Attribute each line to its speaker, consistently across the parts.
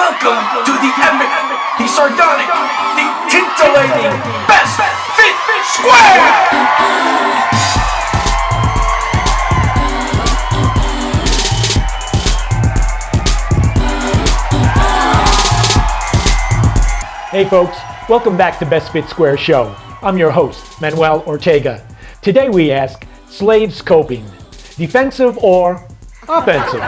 Speaker 1: Welcome to the epic, the sardonic, the titillating Best Fit Square!
Speaker 2: Hey folks, welcome back to Best Fit Square Show. I'm your host, Manuel Ortega. Today we ask, slaves coping, defensive or offensive?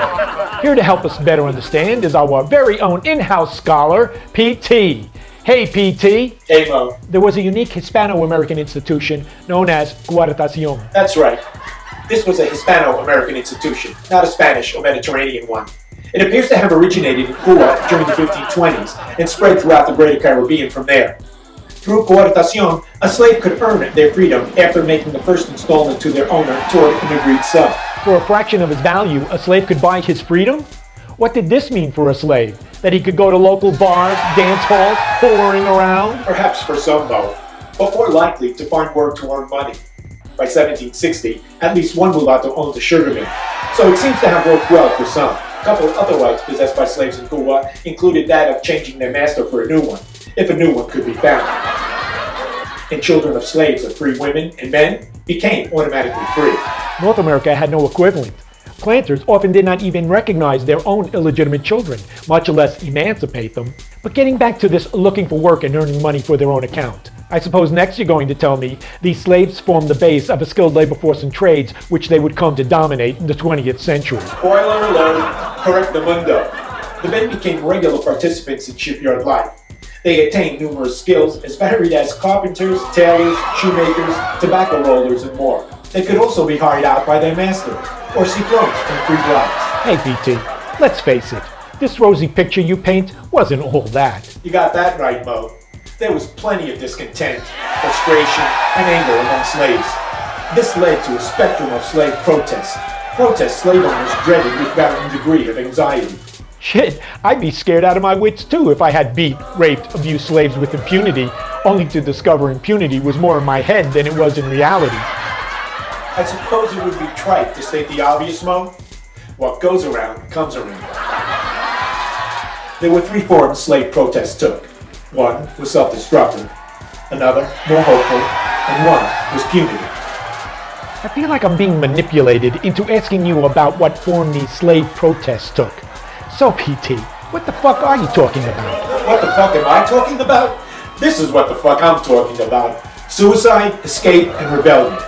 Speaker 2: Here to help us better understand is our very own in-house scholar, PT. Hey PT.
Speaker 3: Hey Mo.
Speaker 2: There was a unique Hispano-American institution known as coartación.
Speaker 3: That's right. This was a Hispano-American institution, not a Spanish or Mediterranean one. It appears to have originated in Cuba during the 1520s and spread throughout the greater Caribbean from there. Through coartación, a slave could earn their freedom after making the first installment to their owner toward an agreed sum.
Speaker 2: For a fraction of his value, a slave could buy his freedom? What did this mean for a slave? That he could go to local bars, dance halls, whoring around?
Speaker 3: Perhaps for some, though, but more likely to find work to earn money. By 1760, at least one mulatto owned a sugar mill, so it seems to have worked well for some. A couple of other rights possessed by slaves in Cuba included that of changing their master for a new one, if a new one could be found. And children of slaves of free women and men became automatically free.
Speaker 2: North America had no equivalent. Planters often did not even recognize their own illegitimate children, much less emancipate them. But getting back to this looking for work and earning money for their own account, I suppose next you're going to tell me these slaves formed the base of a skilled labor force and trades which they would come to dominate in the 20th century.
Speaker 3: Spoiler alert, correctamundo. The men became regular participants in shipyard life. They attained numerous skills as varied as carpenters, tailors, shoemakers, tobacco rollers, and more. They could also be hired out by their master, or seek loans from free blacks.
Speaker 2: Hey PT, let's face it, this rosy picture you paint wasn't all that.
Speaker 3: You got that right, Mo. There was plenty of discontent, frustration, and anger among slaves. This led to a spectrum of slave protests. Protests slave owners dreaded with varying degree of anxiety.
Speaker 2: Shit, I'd be scared out of my wits too if I had beat, raped, abused slaves with impunity, only to discover impunity was more in my head than it was in reality.
Speaker 3: I suppose it would be trite to state the obvious, Mo. What goes around comes around. There were three forms slave protests took. One was self-destructive, another more hopeful, and one was punitive.
Speaker 2: I feel like I'm being manipulated into asking you about what form these slave protests took. So PT, what the fuck are you talking about?
Speaker 3: What the fuck am I talking about? This is what the fuck I'm talking about. Suicide, escape, and rebellion.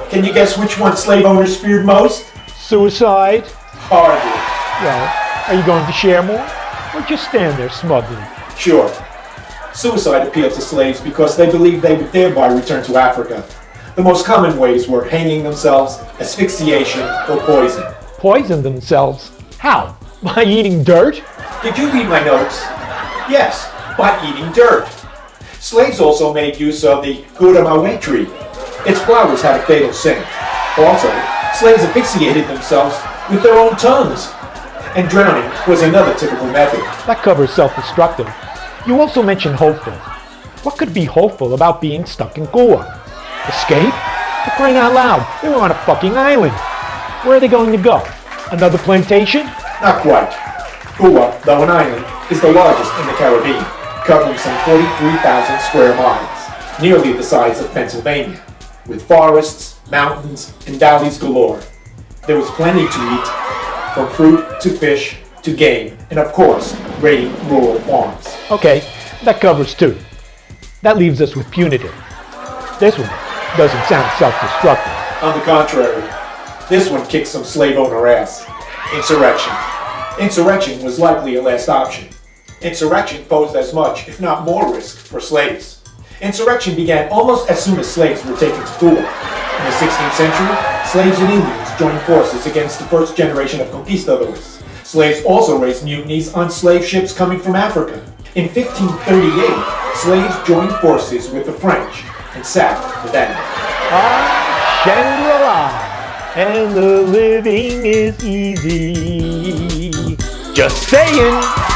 Speaker 3: Can you guess which one slave owners feared most?
Speaker 2: Suicide?
Speaker 3: Hardly.
Speaker 2: Well, are you going to share more? Or just stand there smugly?
Speaker 3: Sure. Suicide appealed to slaves because they believed they would thereby return to Africa. The most common ways were hanging themselves, asphyxiation, or poison.
Speaker 2: Poison themselves? How? By eating dirt?
Speaker 3: Did you read my notes? Yes, by eating dirt. Slaves also made use of the guao tree. Its flowers had a fatal scent. Also, slaves asphyxiated themselves with their own tongues. And drowning was another typical method.
Speaker 2: That covers self-destructive. You also mentioned hopeful. What could be hopeful about being stuck in Cuba? Escape? For crying out loud, they were on a fucking island. Where are they going to go? Another plantation?
Speaker 3: Not quite. Cuba, though an island, is the largest in the Caribbean, covering some 43,000 square miles, nearly the size of Pennsylvania, with forests, mountains, and valleys galore. There was plenty to eat, from fruit to fish to game, and of course, raiding rural farms.
Speaker 2: Okay, that covers two. That leaves us with punitive. This one doesn't sound self-destructive.
Speaker 3: On the contrary, this one kicked some slave owner ass. Insurrection. Insurrection was likely a last option. Insurrection posed as much, if not more, risk for slaves. Insurrection began almost as soon as slaves were taken to Cuba. In the 16th century, slaves and Indians joined forces against the first generation of conquistadors. Slaves also raised mutinies on slave ships coming from Africa. In 1538, slaves joined forces with the French and sacked the Danube.
Speaker 2: Shangri-La, and the living is easy. Just saying.